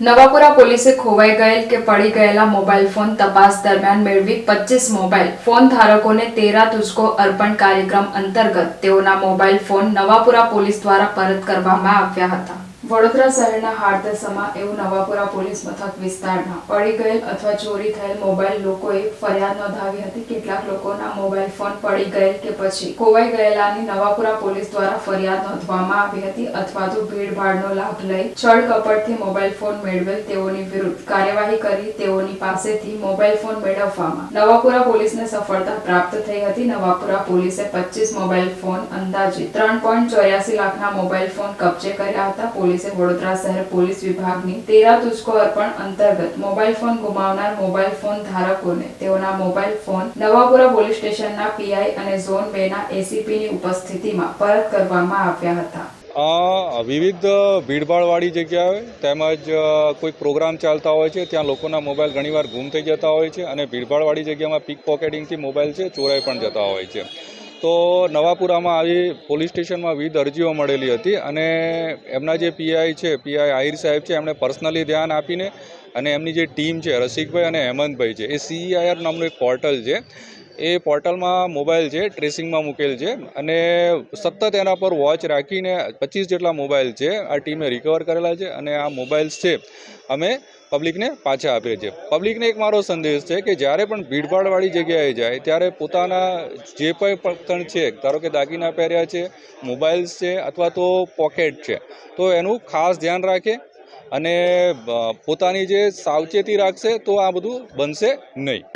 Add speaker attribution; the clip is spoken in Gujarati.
Speaker 1: નવાપુરા પોલીસે ખોવાઈ ગયેલ કે પડી ગયેલા મોબાઈલ ફોન તપાસ દરમિયાન મેળવી 25 મોબાઈલ ફોન ધારકોને તેરા તુજકો અર્પણ કાર્યક્રમ અંતર્ગત તેઓના મોબાઈલ ફોન નવાપુરા પોલીસ દ્વારા પરત કરવામાં આવ્યા હતા। વડોદરા શહેરના હાર્દસમાં એવું નવાપુરા પોલીસ મથક વિસ્તારના પડી ગયેલ અથવા ચોરી થયેલ મોબાઈલ લોકોએ ફરિયાદ નોંધાવી હતી। કેટલાક લોકોના મોબાઈલ ફોન પડી ગયેલ કે પછી ખોવાઈ ગયેલાની નવાપુરા પોલીસ દ્વારા ફરિયાદ નોંધવામાં આવી હતી અથવા તો ભીડભાડનો લાભ લઈ છળ કપટથી મોબાઈલ ફોન મેળવેલ તેઓની વિરુદ્ધ કાર્યવાહી કરી તેઓની પાસેથી મોબાઈલ ફોન મેળવવામાં નવાપુરા પોલીસને સફળતા પ્રાપ્ત થઈ હતી। નવાપુરા પોલીસે 25 મોબાઈલ ફોન અંદાજે 3.84 લાખના મોબાઈલ ફોન કબજે કર્યા હતા। પોલીસે વડોદરા શહેર પોલીસ વિભાગની તેરા તુજકો અર્પણ અંતર્ગત મોબાઈલ ફોન ગુમાવનાર મોબાઈલ ફોન ધારકોને તેઓના મોબાઈલ ફોન નવાપુરા પોલીસ સ્ટેશનના પીઆઈ અને ઝોન 2 ના એસીપીની ઉપસ્થિતિમાં પરત કરવામાં આવ્યા હતા।
Speaker 2: વિવિધ ભીડભાડવાળી જગ્યાએ તેમજ કોઈ પ્રોગ્રામ ચાલતા હોય છે ત્યાં લોકોના મોબાઈલ ઘણીવાર ગુમ થઈ જતા હોય છે અને ભીડભાડવાળી જગ્યામાં પીક પોકેટિંગથી મોબાઈલ છે ચોરાઈ પણ જતા હોય છે। તો નવાપુરામાં આવી પોલીસ સ્ટેશનમાં વિવિધ અરજીઓ મળેલી હતી અને એમના જે પીઆઈ છે, પીઆઈ આહિર સાહેબ છે, એમણે પર્સનલી ધ્યાન આપીને અને એમની જે ટીમ છે રસિકભાઈ અને હેમંતભાઈ છે, એ CEIR નામનું એક પોર્ટલ છે, એ પોર્ટલમાં મોબાઈલ છે ટ્રેસિંગમાં મૂકેલ છે અને સતત એના પર વોચ રાખીને 25 જેટલા મોબાઈલ છે આ ટીમે રિકવર કરેલા છે અને આ મોબાઈલ્સ છે અમે પબ્લિકને પાછા આપીએ છીએ। પબ્લિકને એક મારો સંદેશ છે કે જ્યારે પણ ભીડભાડવાળી જગ્યાએ જાય ત્યારે પોતાના જે પણ છે, ધારો કે દાગીના પહેર્યા છે, મોબાઈલ્સ છે અથવા તો પોકેટ છે, તો એનું ખાસ ધ્યાન રાખે અને પોતાની જે સાવચેતી રાખશે તો આ બધું બનશે નહીં।